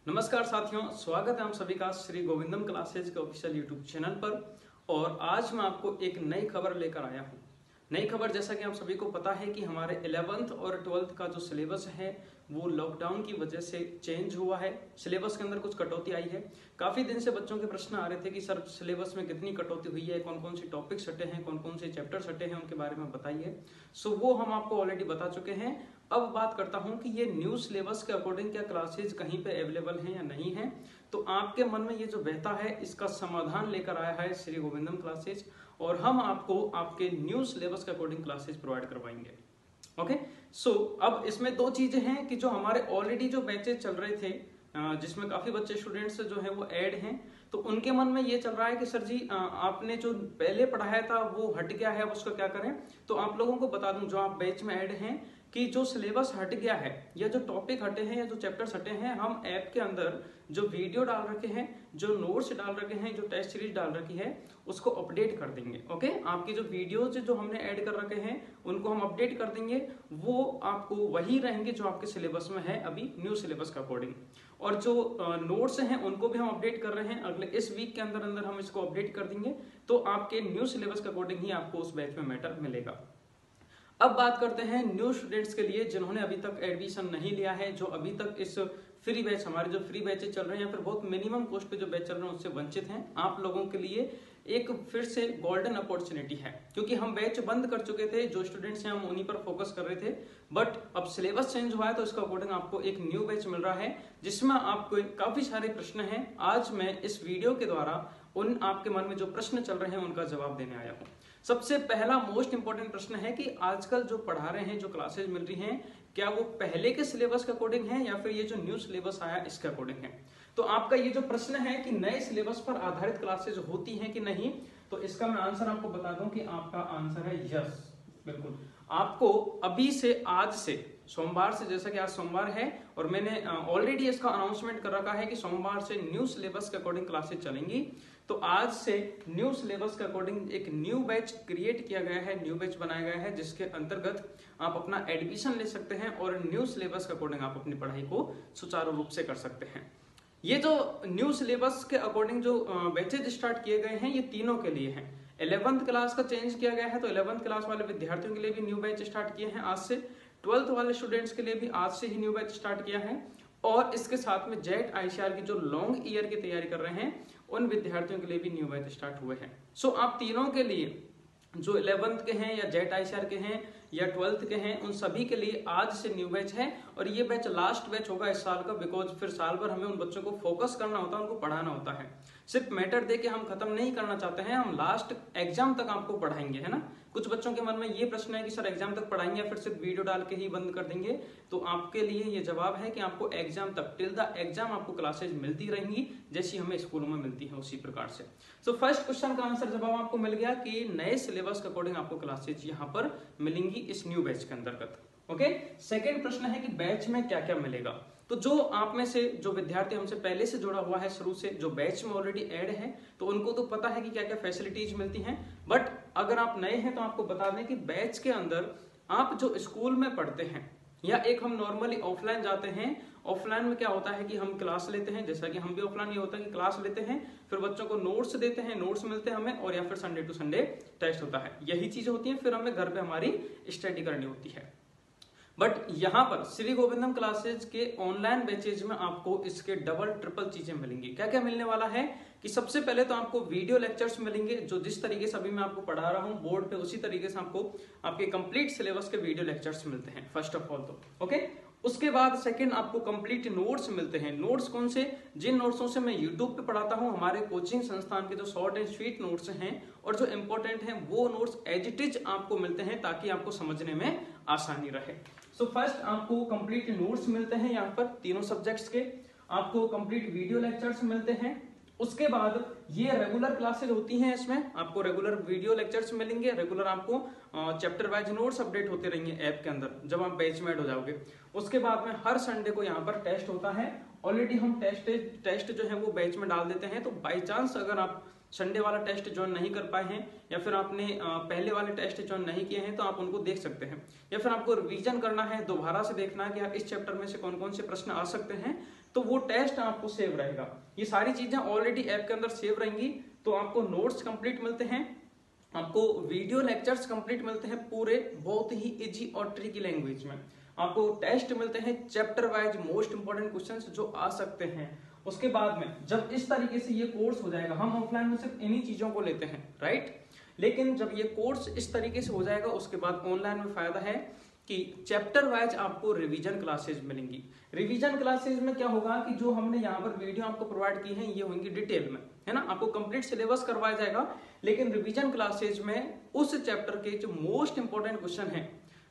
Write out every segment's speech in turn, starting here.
नमस्कार साथियों, स्वागत है आप सभी का श्री गोविंदम क्लासेज के ऑफिशियल यूट्यूब चैनल पर। और आज मैं आपको एक नई खबर लेकर आया हूं। नई खबर, जैसा कि आप सभी को पता है कि हमारे 11th और 12th का जो सिलेबस है वो लॉकडाउन की वजह से चेंज हुआ है। सिलेबस के अंदर कुछ कटौती आई है। काफी दिन से बच्चों के प्रश्न आ रहे थे कि सर सिलेबस में कितनी कटौती हुई है, कौन कौन से टॉपिक्स हटे हैं, कौन कौन से चैप्टर्स हटे हैं, उनके बारे में बताइए। सो वो हम आपको ऑलरेडी बता चुके हैं। अब बात करता हूं कि ये न्यू सिलेबस के अकॉर्डिंग क्या क्लासेज कहीं पे अवेलेबल हैं या नहीं है। तो आपके मन में ये जो बहता है इसका समाधान लेकर आया है श्री गोविंदम क्लासेज, और हम आपको आपके न्यू सिलेबस के अकॉर्डिंग क्लासेज प्रोवाइड करवाएंगे। ओके, सो अब इसमें दो चीजें हैं कि जो हमारे ऑलरेडी जो बैचेज चल रहे थे जिसमें काफी बच्चे स्टूडेंट्स जो है वो ऐड हैं, तो उनके मन में ये चल रहा है कि सर जी आपने जो पहले पढ़ाया था वो हट गया है, अब उसको क्या करें। तो आप लोगों को बता दूं जो आप बैच में ऐड हैं कि जो सिलेबस हट गया है या जो टॉपिक हटे हैं या जो चैप्टर्स हटे हैं, हम ऐप के अंदर जो वीडियो डाल रखे हैं, जो नोट्स डाल रखे हैं, जो टेस्ट सीरीज डाल रखी है उसको अपडेट कर देंगे। ओके, आपकी जो वीडियोज जो हमने ऐड कर रखे हैं उनको हम अपडेट कर देंगे। वो आपको वही रहेंगे जो आपके सिलेबस में है अभी न्यू सिलेबस के अकॉर्डिंग। और जो नोट्स हैं उनको भी हम अपडेट कर रहे हैं, अगले इस वीक के अंदर अंदर हम इसको अपडेट कर देंगे। तो आपके न्यू सिलेबस के अकॉर्डिंग ही आपको उस बैच में मैटर मिलेगा। अब बात करते हैं न्यू स्टूडेंट्स के लिए जिन्होंने अभी तक एडमिशन नहीं लिया है, जो अभी तक इस फ्री बैच, हमारे जो फ्री बैचेज चल रहे हैं या फिर बहुत मिनिमम कॉस्ट पे जो बैच चल रहे हैं उससे वंचित हैं। आप लोगों के लिए एक फिर से गोल्डन अपॉर्चुनिटी है, क्योंकि हम बैच बंद कर चुके थे। जो स्टूडेंट्स हैं हम उन्हीं पर फोकस कर रहे थे, बट अब सिलेबस चेंज हुआ है तो इसका अकॉर्डिंग आपको एक न्यू बैच मिल रहा है जिसमें आपको काफी सारे प्रश्न हैं। आज मैं इस वीडियो के द्वारा उन आपके मन में जो प्रश्न चल रहे हैं उनका जवाब देने आया हूँ। सबसे पहला मोस्ट इंपॉर्टेंट प्रश्न है कि आजकल जो पढ़ा रहे हैं, जो क्लासेज मिल रही हैं, क्या वो पहले के सिलेबस के अकॉर्डिंग है या फिर ये जो न्यू सिलेबस आया इसके अकॉर्डिंग है। तो आपका ये जो प्रश्न है कि नए सिलेबस पर आधारित क्लासेज होती हैं कि नहीं, तो इसका मैं आंसर आपको बता दूं कि आपका आंसर है यस, बिल्कुल। आपको अभी से, आज से, सोमवार से, जैसा कि आज सोमवार है और मैंने ऑलरेडी इसका अनाउंसमेंट कर रखा है कि सोमवार से न्यू सिलेबस के अकॉर्डिंग क्लासेज चलेंगी। तो आज से न्यू सिलेबस के अकॉर्डिंग एक न्यू बैच क्रिएट किया गया है, न्यू बैच बनाया गया है जिसके अंतर्गत आप अपना एडमिशन ले सकते हैं और न्यू सिलेबस के अकॉर्डिंग आप अपनी पढ़ाई को सुचारू रूप से कर सकते हैं। ये जो न्यू सिलेबस के अकॉर्डिंग जो बैचेज स्टार्ट किए गए हैं ये तीनों के लिए हैं। 11th क्लास का चेंज किया गया है तो 11th क्लास वाले विद्यार्थियों के लिए भी न्यू बैच स्टार्ट किए हैं आज से। 12th वाले स्टूडेंट्स के लिए भी आज से ही न्यू बैच स्टार्ट किया है। और इसके साथ में जेट आईसीआर की जो लॉन्ग ईयर की तैयारी कर रहे हैं उन विद्यार्थियों के लिए भी न्यू बैच स्टार्ट हुए हैं। सो आप तीनों के लिए, जो 11th के हैं या जेट आईसीआर के हैं या 12th के हैं, उन सभी के लिए आज से न्यू बैच है। और ये बैच लास्ट बैच होगा इस साल का, बिकॉज फिर साल भर हमें उन बच्चों को फोकस करना होता है, उनको पढ़ाना होता है। सिर्फ मैटर दे के हम खत्म नहीं करना चाहते हैं, हम लास्ट एग्जाम तक आपको पढ़ाएंगे, है ना। कुछ बच्चों के मन में ये प्रश्न है कि सर एग्जाम तक पढ़ाएंगे या फिर सिर्फ वीडियो डाल के ही बंद कर देंगे। तो आपके लिए ये जवाब है कि आपको एग्जाम तक, टिल द एग्जाम आपको क्लासेज मिलती रहेंगी जैसी हमें स्कूलों में मिलती है उसी प्रकार से। सो फर्स्ट क्वेश्चन का आंसर जवाब आपको मिल गया कि नए सिलेबस के अकॉर्डिंग आपको क्लासेज यहाँ पर मिलेंगी इस न्यू बैच के अंतर्गत। ओके, सेकेंड प्रश्न है कि बैच में क्या क्या मिलेगा। तो जो आप में से जो विद्यार्थी हमसे पहले से जुड़ा हुआ है, शुरू से जो बैच में ऑलरेडी ऐड है, तो उनको तो पता है कि क्या क्या फैसिलिटीज मिलती हैं। बट अगर आप नए हैं तो आपको बता दें कि बैच के अंदर आप जो स्कूल में पढ़ते हैं या एक हम नॉर्मली ऑफलाइन जाते हैं, ऑफलाइन में क्या होता है कि हम क्लास लेते हैं, जैसा कि हम भी ऑफलाइन ये होता है कि क्लास लेते हैं, फिर बच्चों को नोट्स देते हैं, नोट्स मिलते हैं हमें, और या फिर संडे टू संडे टेस्ट होता है। यही चीजें होती हैं, फिर हमें घर पे हमारी स्टडी करनी होती है। बट यहाँ पर श्री गोविंदम क्लासेज के ऑनलाइन बैचेज में आपको इसके डबल ट्रिपल चीजें मिलेंगी। क्या क्या मिलने वाला है कि सबसे पहले तो आपको वीडियो लेक्चर्स मिलेंगे, जो जिस तरीके से अभी मैं आपको पढ़ा रहा हूँ बोर्ड पे, उसी तरीके से आपको आपके कंप्लीट सिलेबस के वीडियो लेक्चर्स मिलते हैं फर्स्ट ऑफ ऑल तो। ओके, उसके बाद सेकंड आपको कंप्लीट नोट्स मिलते हैं। नोट्स कौन से, जिन नोट्सों से मैं यूट्यूब पे पढ़ाता हूँ, हमारे कोचिंग संस्थान के जो शॉर्ट एंड स्वीट नोट्स हैं और जो इंपॉर्टेंट हैं वो नोट्स एज इट इज आपको मिलते हैं ताकि आपको समझने में आसानी रहे। सो फर्स्ट आपको कंप्लीट नोट्स मिलते हैं यहाँ पर तीनों सब्जेक्ट्स के, आपको कंप्लीट वीडियो लेक्चर्स मिलते हैं। उसके बाद ये रेगुलर क्लासेज होती हैं, इसमें आपको रेगुलर वीडियो लेक्चर्स मिलेंगे, रेगुलर आपको चैप्टर वाइज नोट्स अपडेट होते रहेंगे ऐप के अंदर जब आप बैच में ऐड हो जाओगे। उसके बाद में हर संडे को यहाँ पर टेस्ट होता है। ऑलरेडी हम टेस्ट जो है वो बैच में डाल देते हैं, तो बाई चांस अगर आप संडे वाला टेस्ट ज्वाइन नहीं कर पाए हैं या फिर आपने पहले वाले टेस्ट ज्वाइन नहीं किए हैं तो आप उनको देख सकते हैं, या फिर आपको रिवीजन करना है, दोबारा से देखना है कि इस चैप्टर में से कौन कौन से प्रश्न आ सकते हैं, तो वो टेस्ट आपको सेव रहेगा। ये सारी चीजें ऑलरेडी ऐप के अंदर सेव रहेंगी। तो आपको नोट्स कंप्लीट मिलते हैं, आपको वीडियो लेक्चर्स कंप्लीट मिलते हैं पूरे बहुत ही इजी और ट्रिकी लैंग्वेज में, आपको टेस्ट मिलते हैं chapter wise most important questions जो आ सकते हैं। उसके बाद में जब इस तरीके से ये कोर्स हो जाएगा, हम ऑफलाइन में सिर्फ इन्हीं चीजों को लेते हैं, राइट, लेकिन जब ये कोर्स इस तरीके से हो जाएगा उसके बाद ऑनलाइन में फायदा है कि चैप्टर वाइज आपको रिवीजन क्लासेज मिलेंगी। रिवीजन क्लासेज में क्या होगा कि जो हमने यहाँ पर वीडियो आपको प्रोवाइड की है ये होंगी डिटेल में, है ना, आपको कंप्लीट सिलेबस करवाया जाएगा। लेकिन रिवीजन क्लासेज में उस चैप्टर के जो मोस्ट इंपोर्टेंट क्वेश्चन हैं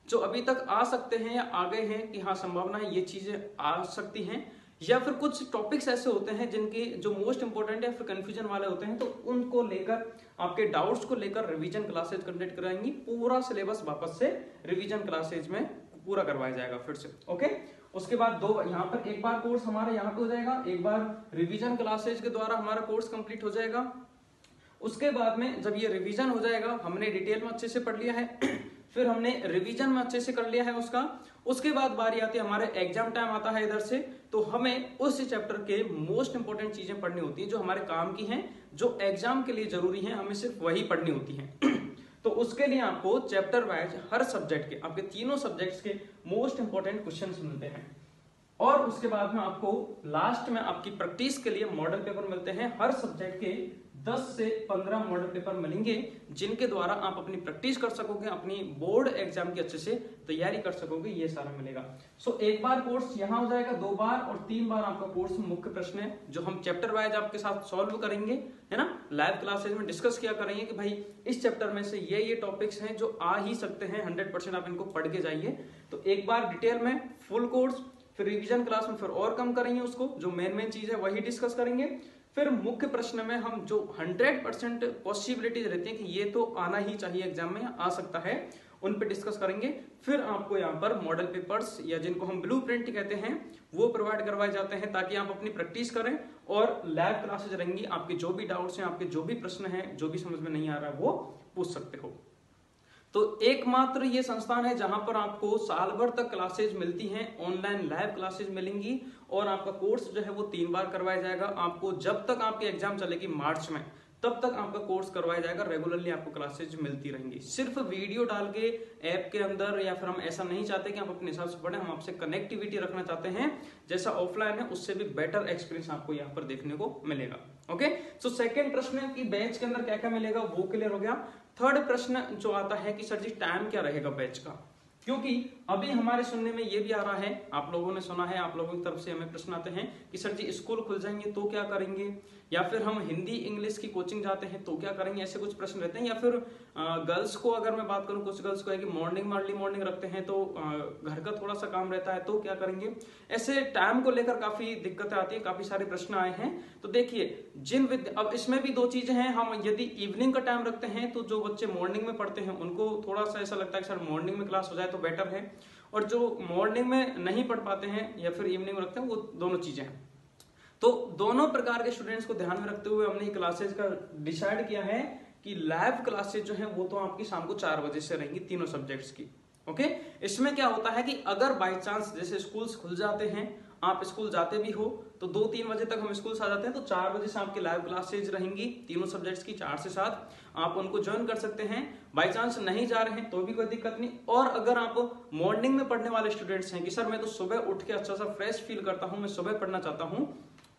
जो अभी तक आ सकते हैं या आ गए हैं कि हाँ संभावना है ये चीजें आ सकती हैं, या फिर कुछ टॉपिक्स ऐसे होते हैं जिनके जो मोस्ट इंपोर्टेंट है फिर कंफ्यूजन वाले होते हैं, तो उनको लेकर आपके डाउट्स को लेकर रिवीजन क्लासेज कंडक्ट कराएंगी। पूरा सिलेबस वापस से रिवीजन क्लासेज में पूरा करवाया जाएगा फिर से। ओके, उसके बाद दो यहाँ पर एक बार कोर्स हमारा यहाँ पे हो जाएगा, एक बार रिवीजन क्लासेज के द्वारा हमारा कोर्स कंप्लीट हो जाएगा। उसके बाद में जब ये रिवीजन हो जाएगा, हमने डिटेल में अच्छे से पढ़ लिया है फिर हमने रिवीजन में अच्छे से कर लिया है उसका, उसके बाद बारी आती है हमारे एग्जाम टाइम आता है इधर से, तो हमें उस चैप्टर के मोस्ट इंपोर्टेंट चीजें पढ़नी होती हैं जो हमारे काम की हैं, जो एग्जाम के लिए जरूरी हैं, हमें सिर्फ वही पढ़नी होती हैं। तो उसके लिए आपको चैप्टर वाइज हर सब्जेक्ट के, आपके तीनों सब्जेक्ट्स के मोस्ट इंपोर्टेंट क्वेश्चंस मिलते हैं। और उसके बाद में आपको लास्ट में आपकी प्रैक्टिस के लिए मॉडल पेपर मिलते हैं। हर सब्जेक्ट के 10 से 15 मॉडल पेपर मिलेंगे जिनके द्वारा आप अपनी प्रैक्टिस कर सकोगे, अपनी बोर्ड एग्जाम की अच्छे से तैयारी कर सकोगे, ये सारा मिलेगा। सो एक बार कोर्स यहाँ हो जाएगा, 2 बार और 3 बार आपका कोर्स मुख्य प्रश्न है जो हम चैप्टर वाइज आपके साथ सॉल्व करेंगे, है ना, लाइव क्लासेज में डिस्कस किया करेंगे कि भाई इस चैप्टर में से ये टॉपिक्स हैं जो आ ही सकते हैं, 100% आप इनको पढ़ के जाइए। तो एक बार डिटेल में फुल कोर्स, फिर रिवीजन क्लास में फिर और कम करेंगे उसको, जो मेन चीज है वही डिस्कस करेंगे। फिर मुख्य प्रश्न में हम जो 100% पॉसिबिलिटीज रहती है कि ये तो आना ही चाहिए एग्जाम में, आ सकता है, उन पे डिस्कस करेंगे। फिर आपको यहाँ पर मॉडल पेपर्स या जिनको हम ब्लूप्रिंट कहते हैं वो प्रोवाइड करवाए जाते हैं ताकि आप अपनी प्रैक्टिस करें, और लैब क्लासेज रहेंगी, आपके जो भी डाउट्स हैं, आपके जो भी प्रश्न हैं, जो भी समझ में नहीं आ रहा है वो पूछ सकते हो। तो एकमात्र ये संस्थान है जहां पर आपको साल भर तक क्लासेज मिलती हैं, ऑनलाइन लाइव क्लासेज मिलेंगी, और आपका कोर्स जो है वो 3 बार करवाया जाएगा। आपको जब तक आपकी एग्जाम चलेगी मार्च में, तब तक आपका कोर्स करवाया जाएगा, रेगुलरली आपको क्लासेज मिलती रहेंगी। सिर्फ वीडियो डाल के ऐप के अंदर, या फिर हम ऐसा नहीं चाहते कि आप अपने हिसाब से पढ़ें, हम आपसे कनेक्टिविटी रखना चाहते हैं, जैसा ऑफलाइन है उससे भी बेटर एक्सपीरियंस आपको यहाँ पर देखने को मिलेगा। ओके, सो सेकंड प्रश्न की बैच के अंदर क्या क्या मिलेगा वो क्लियर हो गया। थर्ड प्रश्न जो आता है कि सर जी टाइम क्या रहेगा बैच का, क्योंकि अभी हमारे सुनने में ये भी आ रहा है, आप लोगों ने सुना है, आप लोगों की तरफ से हमें प्रश्न आते हैं कि सर जी स्कूल खुल जाएंगे तो क्या करेंगे, या फिर हम हिंदी इंग्लिश की कोचिंग जाते हैं तो क्या करेंगे, ऐसे कुछ प्रश्न रहते हैं। या फिर गर्ल्स को अगर मैं बात करूं, कुछ गर्ल्स को है कि मॉर्निंग में अर्ली मॉर्निंग रखते हैं तो घर का थोड़ा सा काम रहता है तो क्या करेंगे, ऐसे टाइम को लेकर काफी दिक्कतें आती है, काफी सारे प्रश्न आए हैं। तो देखिए अब इसमें भी 2 चीजें हैं, हम यदि इवनिंग का टाइम रखते हैं तो जो बच्चे मॉर्निंग में पढ़ते हैं उनको थोड़ा सा ऐसा लगता है कि सर मॉर्निंग में क्लास हो जाए तो बेटर है, और जो मॉर्निंग में नहीं पढ़ पाते हैं या फिर इवनिंग में रखते हैं, वो दोनों चीजें हैं। तो दोनों प्रकार के स्टूडेंट्स को ध्यान में रखते हुए हमने क्लासेज का डिसाइड किया है कि लैब क्लासेज जो है वो तो आपकी शाम को 4 बजे से रहेंगी तीनों सब्जेक्ट्स की। ओके, इसमें क्या होता है कि अगर बाय चांस जैसे स्कूल्स खुल जाते हैं, आप स्कूल जाते भी हो तो 2-3 बजे तक हम स्कूल से आ जाते हैं, तो 4 बजे से आपकी लाइव क्लासेज रहेंगी तीनों सब्जेक्ट्स की, 4 से 7 आप उनको ज्वाइन कर सकते हैं। बाय चांस नहीं जा रहे हैं तो भी कोई दिक्कत नहीं। और अगर आप मॉर्निंग में पढ़ने वाले स्टूडेंट्स हैं कि सर मैं तो सुबह उठ के अच्छा सा फ्रेश फील करता हूँ, मैं सुबह पढ़ना चाहता हूँ,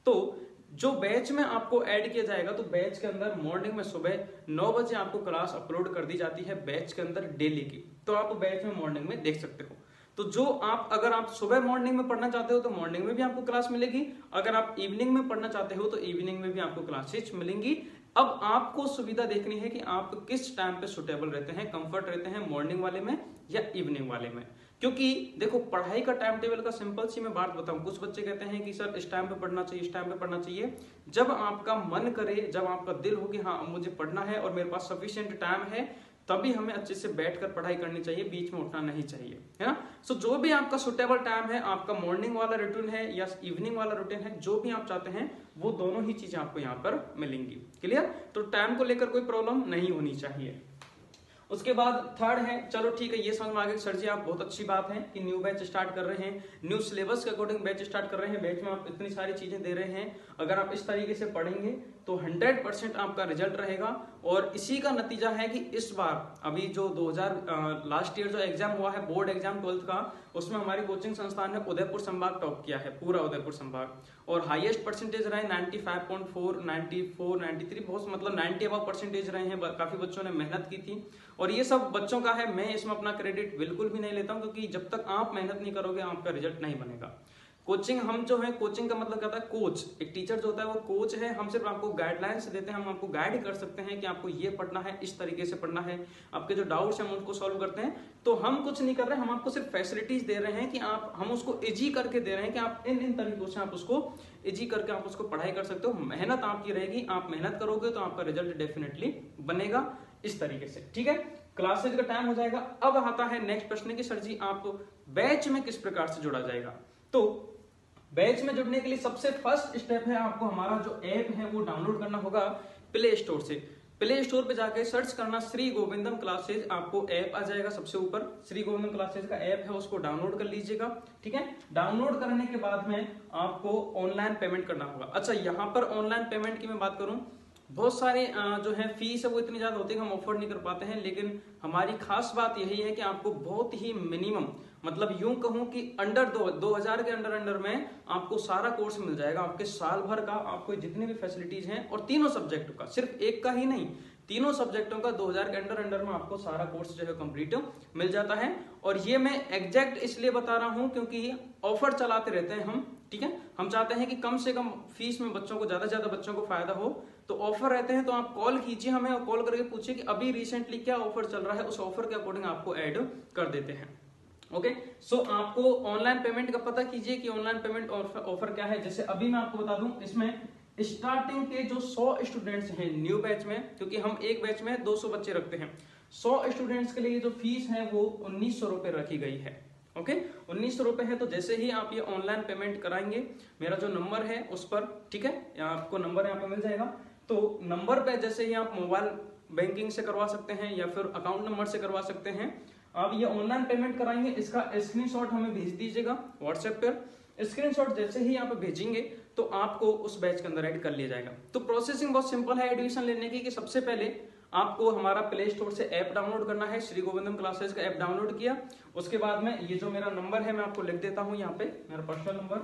तो जो बैच में आपको ऐड किया जाएगा, तो बैच के अंदर मॉर्निंग में सुबह 9 बजे आपको क्लास अपलोड कर दी जाती है बैच के अंदर डेली की, तो आप बैच में मॉर्निंग में देख सकते हो। तो जो अगर आप सुबह मॉर्निंग में पढ़ना चाहते हो तो मॉर्निंग में भी आपको क्लास मिलेगी, अगर आप इवनिंग में पढ़ना चाहते हो तो इवनिंग में भी आपको क्लासेज मिलेंगी। अब आपको सुविधा देखनी है कि आप किस टाइम पे सुटेबल रहते हैं, कंफर्ट रहते हैं, मॉर्निंग वाले में या इवनिंग वाले में। क्योंकि देखो पढ़ाई का टाइम टेबल का सिंपल सी मैं बात बताऊं, कुछ बच्चे कहते हैं कि सर इस टाइम पे पढ़ना चाहिए, इस टाइम पे पढ़ना चाहिए। जब आपका मन करे, जब आपका दिल हो कि हाँ मुझे पढ़ना है और मेरे पास सफिशिएंट टाइम है, तभी हमें अच्छे से बैठकर पढ़ाई करनी चाहिए, बीच में उठना नहीं चाहिए, है ना। सो जो भी आपका सुटेबल टाइम है, आपका मॉर्निंग वाला रूटीन है या इवनिंग वाला रूटीन है, जो भी आप चाहते हैं वो दोनों ही चीजें आपको यहाँ पर मिलेंगी। क्लियर? तो टाइम को लेकर कोई प्रॉब्लम नहीं होनी चाहिए। उसके बाद थर्ड है, चलो ठीक है ये समझ में आ गया सर जी आप बहुत अच्छी बात है कि न्यू बैच स्टार्ट कर रहे हैं, न्यू सिलेबस के अकॉर्डिंग बैच स्टार्ट कर रहे हैं, बैच में आप इतनी सारी चीजें दे रहे हैं, अगर आप इस तरीके से पढ़ेंगे तो 100% आपका रिजल्ट रहेगा। और इसी का नतीजा है कि इस बार अभी जो 2000 लास्ट ईयर जो एग्जाम हुआ है बोर्ड एग्जाम 12th का, उसमें हमारी कोचिंग संस्थान ने उदयपुर संभाग टॉप किया है, पूरा उदयपुर संभाग, और हाईएस्ट परसेंटेज रहे 95.4, 94, 93, बहुत मतलब 90 अबव परसेंटेज रहे हैं। काफी बच्चों ने मेहनत की थी और ये सब बच्चों का है, मैं इसमें अपना क्रेडिट बिल्कुल भी नहीं लेता हूं, क्योंकि जब तक आप मेहनत नहीं करोगे आपका रिजल्ट नहीं बनेगा। कोचिंग हम जो है, कोचिंग का मतलब क्या होता है, कोच, एक टीचर जो होता है वो कोच है, हम सिर्फ आपको गाइडलाइंस देते हैं, हम आपको गाइड कर सकते हैं कि आपको ये पढ़ना है, इस तरीके से पढ़ना है, आपके जो डाउट्स हैं हम उनको सॉल्व करते हैं। तो हम कुछ नहीं कर रहे हैं, हम आपको सिर्फ फैसिलिटीज दे रहे हैं कि आप, हम उसको इजी करके दे रहे हैं कि आप इन तरीकों से आप उसको इजी करके आप उसको पढ़ाई कर सकते हो। मेहनत आपकी रहेगी, आप मेहनत करोगे तो आपका रिजल्ट डेफिनेटली बनेगा इस तरीके से, ठीक है। क्लासेज का टाइम हो जाएगा। अब आता है नेक्स्ट प्रश्न कि सर जी आप बैच में किस प्रकार से जुड़ा जाएगा। तो बैच में जुड़ने के लिए सबसे फर्स्ट स्टेप है, आपको हमारा जो ऐप है वो डाउनलोड करना होगा प्ले स्टोर से। प्ले स्टोर पे जाके सर्च करना श्री गोविंदम क्लासेज, आपको ऐप आ जाएगा सबसे ऊपर, श्री गोविंदम क्लासेज का ऐप है, उसको डाउनलोड कर लीजिएगा, ठीक है। डाउनलोड करने के बाद में आपको ऑनलाइन पेमेंट करना होगा। अच्छा, यहाँ पर ऑनलाइन पेमेंट की मैं बात करूं, बहुत सारे जो है फीस है वो इतनी ज्यादा होती है कि हम अफोर्ड नहीं कर पाते हैं, लेकिन हमारी खास बात यही है कि आपको बहुत ही मिनिमम, मतलब यूं कहूं कि अंडर 2000 के अंडर में आपको सारा कोर्स मिल जाएगा, आपके साल भर का, आपको जितने भी फैसिलिटीज हैं, और तीनों सब्जेक्टों का, सिर्फ एक का ही नहीं, तीनों सब्जेक्टों का 2000 के अंडर में आपको सारा कोर्स जो है कंप्लीट मिल जाता है। और ये मैं एग्जैक्ट इसलिए बता रहा हूं क्योंकि ऑफर चलाते रहते हैं हम, ठीक है। हम चाहते हैं कि कम से कम फीस में बच्चों को, ज्यादा से ज्यादा बच्चों को फायदा हो, तो ऑफर रहते हैं। तो आप कॉल कीजिए हमें और कॉल करके पूछिए कि अभी रिसेंटली क्या ऑफर चल रहा है, उस ऑफर के अकॉर्डिंग आपको ऐड कर देते हैं। ओके, सो आपको ऑनलाइन पेमेंट का पता कीजिए कि ऑनलाइन पेमेंट ऑफर क्या है। जैसे अभी मैं आपको बता दूं, इसमें स्टार्टिंग के जो 100 स्टूडेंट्स हैं न्यू बैच में, क्योंकि हम एक बैच में 200 बच्चे रखते हैं, 100 स्टूडेंट्स के लिए जो फीस है वो 1900 रुपए रखी गई है। ओके, 1900 रुपए है। तो जैसे ही आप ये ऑनलाइन पेमेंट कराएंगे, मेरा जो नंबर है उस पर, ठीक है, आपको नंबर यहाँ पे मिल जाएगा, तो नंबर पे जैसे ही आप मोबाइल बैंकिंग से करवा सकते हैं या फिर अकाउंट नंबर से करवा सकते हैं। आप ये ऑनलाइन पेमेंट कराएंगे, इसका स्क्रीनशॉट हमें भेज दीजिएगा व्हाट्सएप पर। स्क्रीनशॉट जैसे ही आप भेजेंगे तो आपको उस बैच के अंदर ऐड कर लिया जाएगा। तो प्रोसेसिंग बहुत सिंपल है एडमिशन लेने की, कि सबसे पहले आपको हमारा प्ले स्टोर से ऐप डाउनलोड करना है, श्री गोविंदम क्लासेस का ऐप डाउनलोड किया, उसके बाद में ये जो मेरा नंबर है मैं आपको लिख देता हूं यहाँ पे, मेरा पर्सनल नंबर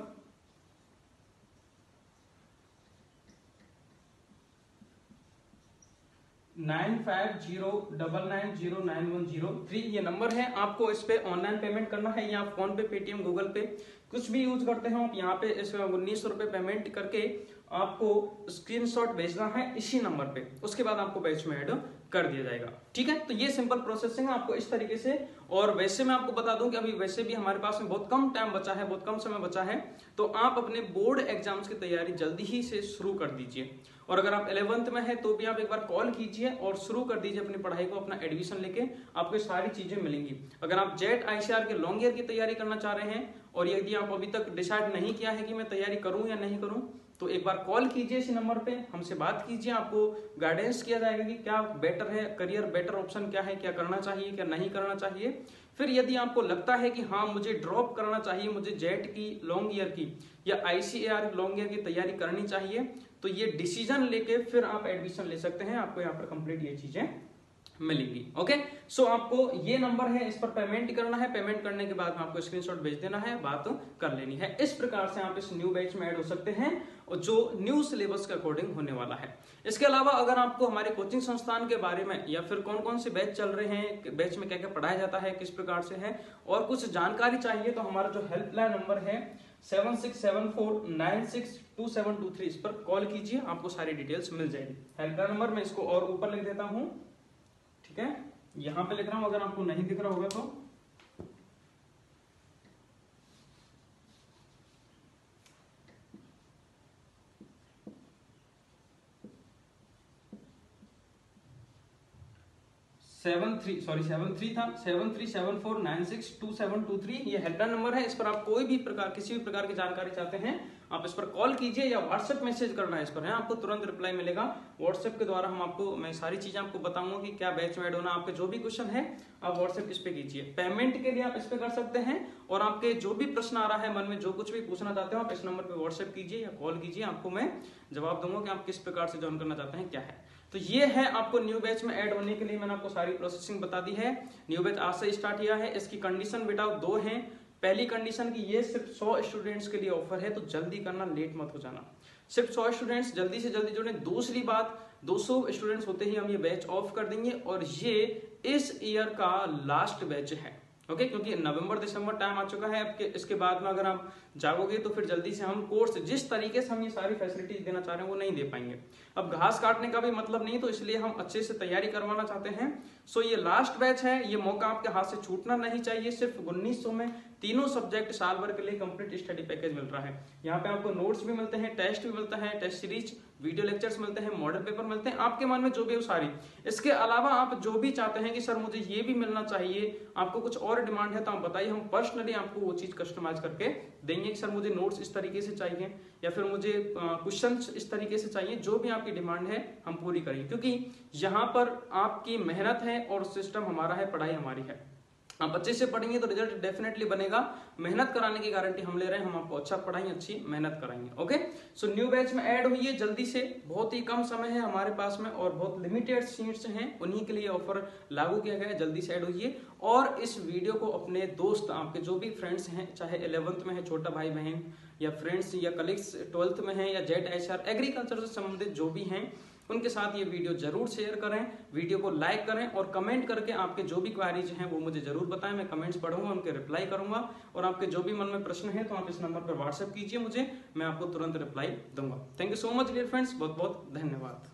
9509909103, ये नंबर है। आपको इस पे ऑनलाइन पेमेंट करना है, या फोन पे, पेटीएम, गूगल पे, कुछ भी यूज करते हो आप, यहाँ पे इस 1900 रुपए पेमेंट करके आपको स्क्रीनशॉट भेजना है इसी नंबर पे, उसके बाद आपको बैच में ऐड कर दिया जाएगा, ठीक है। तो ये सिंपल प्रोसेसिंग है आपको इस तरीके से। और वैसे मैं आपको बता दूं कि अभी वैसे भी हमारे पास में बहुत कम टाइम बचा है, बहुत कम समय बचा है, तो आप अपने बोर्ड एग्जाम्स की तैयारी जल्दी ही से शुरू कर दीजिए। और अगर आप 11th में है तो भी आप एक बार कॉल कीजिए और शुरू कर दीजिए अपनी पढ़ाई को, अपना एडमिशन लेके, आपको सारी चीजें मिलेंगी। अगर आप जेट आईसीआर के लॉन्ग ईयर की तैयारी करना चाह रहे हैं, और यदि आप अभी तक डिसाइड नहीं किया है कि मैं तैयारी करूं या नहीं करूं, तो एक बार कॉल कीजिए इसी नंबर पे, हमसे बात कीजिए, आपको गाइडेंस किया जाएगा कि क्या बेटर है, करियर बेटर ऑप्शन क्या है, क्या करना चाहिए, क्या नहीं करना चाहिए। फिर यदि आपको लगता है कि हाँ मुझे ड्रॉप करना चाहिए, मुझे जेट की लॉन्ग ईयर की या आईसीएआर लॉन्ग ईयर की तैयारी करनी चाहिए, तो ये डिसीजन लेके फिर आप एडमिशन ले सकते हैं, आपको यहाँ पर कंप्लीट ये चीजें मिलेंगी। ओके, सो आपको ये नंबर है, इस पर पेमेंट करना है, पेमेंट करने के बाद में आपको स्क्रीनशॉट भेज देना है, बात कर लेनी है। इस प्रकार से आप इस न्यू बैच में ऐड हो सकते हैं, और जो न्यू सिलेबस के अकॉर्डिंग होने वाला है। इसके अलावा अगर आपको हमारे कोचिंग संस्थान के बारे में, या फिर कौन कौन से बैच चल रहे हैं, बैच में क्या क्या पढ़ाया जाता है, किस प्रकार से है, और कुछ जानकारी चाहिए, तो हमारा जो हेल्पलाइन नंबर है 7674962723, इस पर कॉल कीजिए, आपको सारी डिटेल्स मिल जाएगी। हेल्पलाइन नंबर मैं इसको और ऊपर लिख देता हूं, ठीक है, यहां पे लिख रहा हूं, अगर आपको नहीं दिख रहा होगा तो। सेवन थ्री था 7374962723, ये हेल्पलाइन नंबर है। इस पर आप कोई भी प्रकार, किसी भी प्रकार की जानकारी चाहते हैं, आप इस पर कॉल कीजिए या व्हाट्सएप मैसेज करना है इस पर, है आपको तुरंत रिप्लाई मिलेगा व्हाट्सएप के द्वारा। मैं सारी चीजें आपको बताऊंगा कि क्या बैच में ऐड होना। आपके जो भी क्वेश्चन है आप व्हाट्सएप इस पे कीजिए। पेमेंट के लिए आप इस पे कर सकते हैं, और आपके जो भी प्रश्न आ रहा है मन में, जो कुछ भी पूछना चाहते हो आप इस नंबर पे व्हाट्सएप कीजिए या कॉल कीजिए, आपको मैं जवाब दूंगा कि आप किस प्रकार से ज्वाइन करना चाहते हैं, क्या है। तो ये है आपको न्यू बैच में ऐड होने के लिए मैंने आपको सारी प्रोसेसिंग बता दी है। न्यू बैच आज से स्टार्ट किया है। इसकी कंडीशन बेटा 2 है। पहली कंडीशन की ये सिर्फ 100 स्टूडेंट्स के लिए ऑफर है, तो जल्दी करना, लेट मत हो जाना। सिर्फ 100 स्टूडेंट्स जल्दी से जल्दी जुड़े। दूसरी बात, 200 स्टूडेंट्स होते ही हम ये बैच ऑफ कर देंगे, और ये इस ईयर का लास्ट बैच है। ओके, क्योंकि नवंबर दिसंबर टाइम आ चुका है। अब इसके बाद में अगर आप जागोगे तो फिर जल्दी से हम कोर्स जिस तरीके से हम ये सारी फैसिलिटीज देना चाह रहे हैं वो नहीं दे पाएंगे। अब घास काटने का भी मतलब नहीं, तो इसलिए हम अच्छे से तैयारी करवाना चाहते हैं। सो ये लास्ट बैच है, ये मौका आपके हाथ से छूटना नहीं चाहिए। सिर्फ 1900 में तीनों सब्जेक्ट साल भर के लिए कंप्लीट स्टडी पैकेज मिल रहा है। यहाँ पे आपको नोट्स भी मिलते हैं, टेस्ट भी मिलता है, टेस्ट सीरीज, वीडियो लेक्चर्स मिलते हैं, मॉडल पेपर मिलते हैं, आपके मन में जो भी हो सारी। इसके अलावा आप जो भी चाहते हैं कि सर मुझे ये भी मिलना चाहिए, आपको कुछ और डिमांड है तो आप बताइए, हम पर्सनली आपको वो चीज कस्टमाइज करके देंगे कि सर मुझे नोट्स इस तरीके से चाहिए या फिर मुझे क्वेश्चंस इस तरीके से चाहिए। जो भी आपकी डिमांड है हम पूरी करेंगे, क्योंकि यहाँ पर आपकी मेहनत है और सिस्टम हमारा है, पढ़ाई हमारी है। आप अच्छे से पढ़ेंगे तो रिजल्ट डेफिनेटली बनेगा। मेहनत कराने की गारंटी हम ले रहे हैं, हम आपको अच्छा पढ़ाएंगे, अच्छी मेहनत कराएंगे। ओके, सो न्यू बैच में ऐड हुई है जल्दी से। बहुत ही कम समय है हमारे पास में और बहुत लिमिटेड सीट्स हैं, उन्हीं के लिए ऑफर लागू किया गया है। जल्दी से ऐड हुई है, और इस वीडियो को अपने दोस्त, आपके जो भी फ्रेंड्स हैं, चाहे 11th में है, छोटा भाई बहन या फ्रेंड्स या कलीग्स 12th में है, या ZHR एग्रीकल्चर से संबंधित जो भी हैं, उनके साथ ये वीडियो जरूर शेयर करें। वीडियो को लाइक करें और कमेंट करके आपके जो भी क्वेरीज हैं वो मुझे जरूर बताएं। मैं कमेंट्स पढ़ूंगा, उनके रिप्लाई करूंगा, और आपके जो भी मन में प्रश्न है तो आप इस नंबर पर व्हाट्सएप कीजिए मुझे, मैं आपको तुरंत रिप्लाई दूंगा। Thank you so much dear friends, बहुत बहुत धन्यवाद।